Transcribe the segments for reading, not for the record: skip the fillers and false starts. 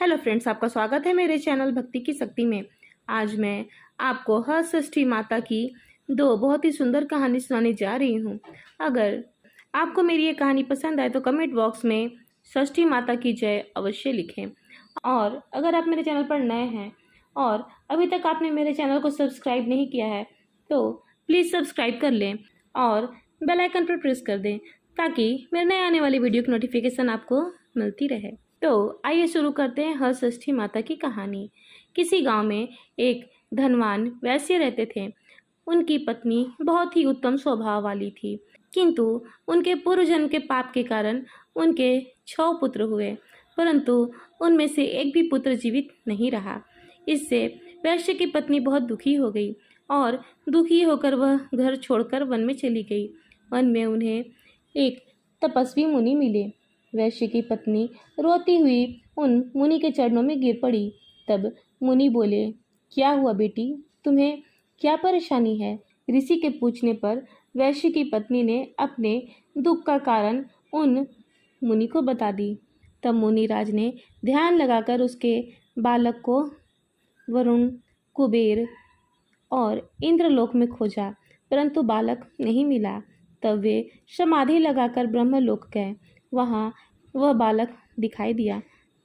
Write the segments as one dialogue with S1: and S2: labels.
S1: Hello friends, आपका स्वागत है मेरे चैनल भक्ति की शक्ति में। आज मैं आपको हर षष्ठी माता की दो बहुत ही सुंदर कहानी सुनाने जा रही हूँ। अगर आपको मेरी ये कहानी पसंद आए तो कमेंट बॉक्स में षष्ठी माता की जय अवश्य लिखें। और अगर आप मेरे चैनल पर नए हैं और अभी तक आपने मेरे चैनल को सब्सक्राइब नहीं किया है तो प्लीज़ सब्सक्राइब कर लें और बेल आइकन पर प्रेस कर दें ताकि मेरे नए आने वाली वीडियो की नोटिफिकेशन आपको मिलती रहे। तो आइए शुरू करते हैं हर षष्ठी माता की कहानी। किसी गांव में एक धनवान वैश्य रहते थे। उनकी पत्नी बहुत ही उत्तम स्वभाव वाली थी, किंतु उनके पूर्व जन्म के पाप के कारण उनके 6 पुत्र हुए, परंतु उनमें से एक भी पुत्र जीवित नहीं रहा। इससे वैश्य की पत्नी बहुत दुखी हो गई और दुखी होकर वह घर छोड़कर वन में चली गई। वन में उन्हें एक तपस्वी मुनि मिले। वैश्य की पत्नी रोती हुई उन मुनि के चरणों में गिर पड़ी। तब मुनि बोले, क्या हुआ बेटी, तुम्हें क्या परेशानी है? ऋषि के पूछने पर वैश्य की पत्नी ने अपने दुख का कारण उन मुनि को बता दी। तब मुनिराज ने ध्यान लगाकर उसके बालक को वरुण, कुबेर और इंद्रलोक में खोजा, परंतु बालक नहीं मिला। तब वे समाधि लगाकर ब्रह्मलोक गए। वहाँ वह बालक दिखाई दिया।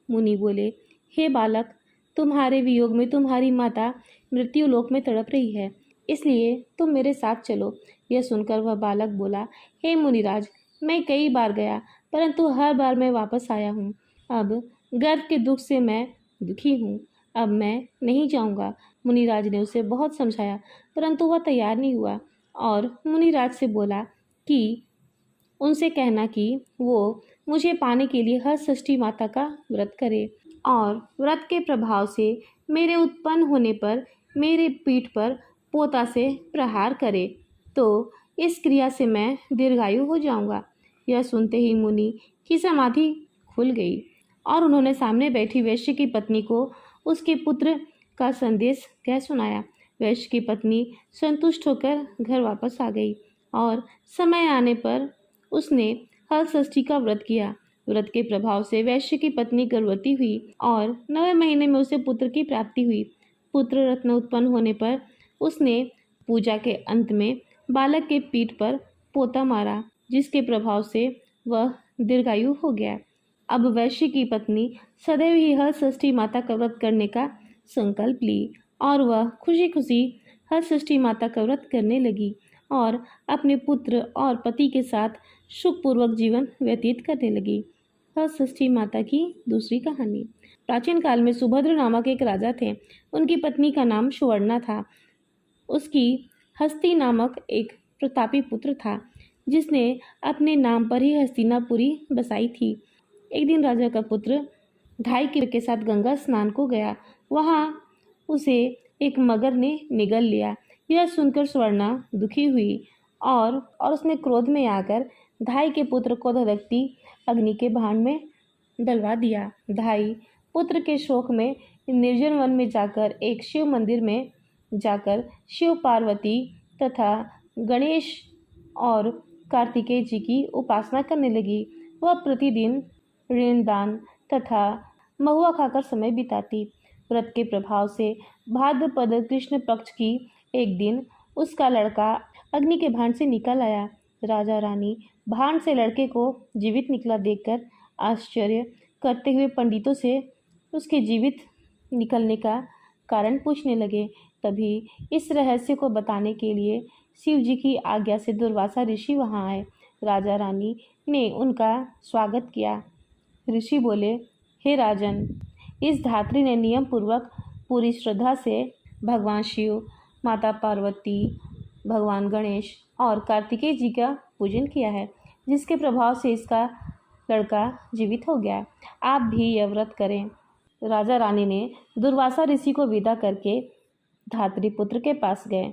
S1: मुनि बोले, हे बालक, तुम्हारे वियोग में तुम्हारी माता मृत्यु लोक में तड़प रही है, इसलिए तुम मेरे साथ चलो। यह सुनकर वह बालक बोला, हे मुनिराज, मैं कई बार गया, परंतु हर बार मैं वापस आया हूँ। अब गर्भ के दुख से मैं दुखी हूँ, अब मैं नहीं जाऊँगा। मुनिराज ने उसे बहुत समझाया, परंतु वह तैयार नहीं हुआ और मुनिराज से बोला कि उनसे कहना कि वो मुझे पाने के लिए हर षष्ठी माता का व्रत करे और व्रत के प्रभाव से मेरे उत्पन्न होने पर मेरे पीठ पर पोता से प्रहार करे, तो इस क्रिया से मैं दीर्घायु हो जाऊंगा। यह सुनते ही मुनि की समाधि खुल गई और उन्होंने सामने बैठी वैश्य की पत्नी को उसके पुत्र का संदेश कह सुनाया। वैश्य की पत्नी संतुष्ट होकर घर वापस आ गई और समय आने पर उसने हर षष्ठी का व्रत किया। व्रत के प्रभाव से वैश्य की पत्नी गर्भवती हुई और 9वें महीने में उसे पुत्र की प्राप्ति हुई। पुत्र रत्न उत्पन्न होने पर उसने पूजा के अंत में बालक के पीठ पर पोता मारा, जिसके प्रभाव से वह दीर्घायु हो गया। अब वैश्य की पत्नी सदैव ही हर षष्ठी माता का व्रत करने का संकल्प ली और वह खुशी खुशी हर षष्ठी माता का व्रत करने लगी और अपने पुत्र और पति के साथ सुखपूर्वक जीवन व्यतीत करने लगी। हर षष्ठी माता की दूसरी कहानी। प्राचीन काल में सुभद्र नामक एक राजा थे। उनकी पत्नी का नाम सुवर्णा था। उसकी हस्ती नामक एक प्रतापी पुत्र था, जिसने अपने नाम पर ही हस्तिनापुरी बसाई थी। एक दिन राजा का पुत्र ढाई के साथ गंगा स्नान को गया। वहाँ उसे एक मगर ने निगल लिया। यह सुनकर स्वर्णा दुखी हुई और उसने क्रोध में आकर धाई के पुत्र को धधकती अग्नि के भांड में डलवा दिया। धाई पुत्र के शोक में निर्जन वन में जाकर एक शिव मंदिर में जाकर शिव, पार्वती तथा गणेश और कार्तिकेय जी की उपासना करने लगी। वह प्रतिदिन ऋण दान तथा महुआ खाकर समय बिताती। व्रत के प्रभाव से भाद्रपद कृष्ण पक्ष की एक दिन उसका लड़का अग्नि के भांड से निकल आया। राजा रानी भांड से लड़के को जीवित निकला देखकर आश्चर्य करते हुए पंडितों से उसके जीवित निकलने का कारण पूछने लगे। तभी इस रहस्य को बताने के लिए शिव जी की आज्ञा से दुर्वासा ऋषि वहां आए। राजा रानी ने उनका स्वागत किया। ऋषि बोले, हे राजन, इस धात्री ने नियम पूर्वक पूरी श्रद्धा से भगवान शिव, माता पार्वती, भगवान गणेश और कार्तिकेय जी का पूजन किया है, जिसके प्रभाव से इसका लड़का जीवित हो गया। आप भी यह व्रत करें। राजा रानी ने दुर्वासा ऋषि को विदा करके धात्री पुत्र के पास गए।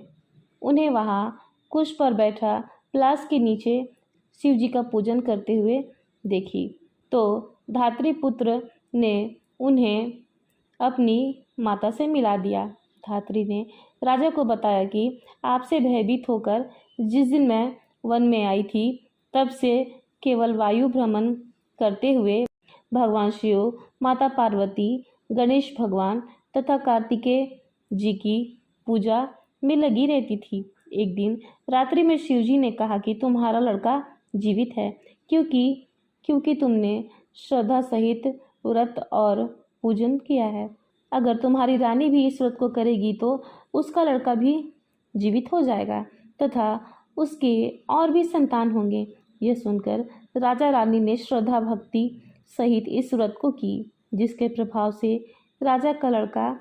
S1: उन्हें वहाँ कुश पर बैठा पलाश के नीचे शिव जी का पूजन करते हुए देखी तो धात्री पुत्र ने उन्हें अपनी माता से मिला दिया। धात्री ने राजा को बताया कि आपसे भयभीत होकर जिस दिन मैं वन में आई थी, तब से केवल वायु भ्रमण करते हुए भगवान शिव, माता पार्वती, गणेश भगवान तथा कार्तिकेय जी की पूजा में लगी रहती थी। एक दिन रात्रि में शिव जी ने कहा कि तुम्हारा लड़का जीवित है, क्योंकि क्योंकि तुमने श्रद्धा सहित व्रत और पूजन किया है। अगर तुम्हारी रानी भी इस व्रत को करेगी तो उसका लड़का भी जीवित हो जाएगा तथा उसके और भी संतान होंगे। यह सुनकर राजा रानी ने श्रद्धा भक्ति सहित इस व्रत को की, जिसके प्रभाव से राजा का लड़का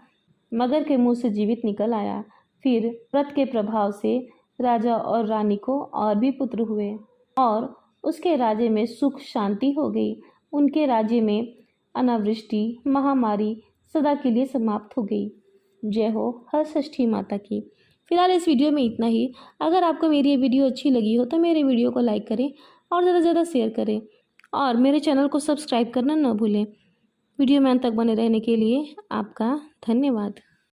S1: मगर के मुंह से जीवित निकल आया। फिर व्रत के प्रभाव से राजा और रानी को और भी पुत्र हुए और उसके राज्य में सुख शांति हो गई। उनके राज्य में अनावृष्टि महामारी सदा के लिए समाप्त हो गई। जय हो हर षष्ठी माता की। फिलहाल इस वीडियो में इतना ही। अगर आपको मेरी ये वीडियो अच्छी लगी हो तो मेरे वीडियो को लाइक करें और ज़्यादा से ज़्यादा शेयर करें और मेरे चैनल को सब्सक्राइब करना न भूलें। वीडियो में अंत तक बने रहने के लिए आपका धन्यवाद।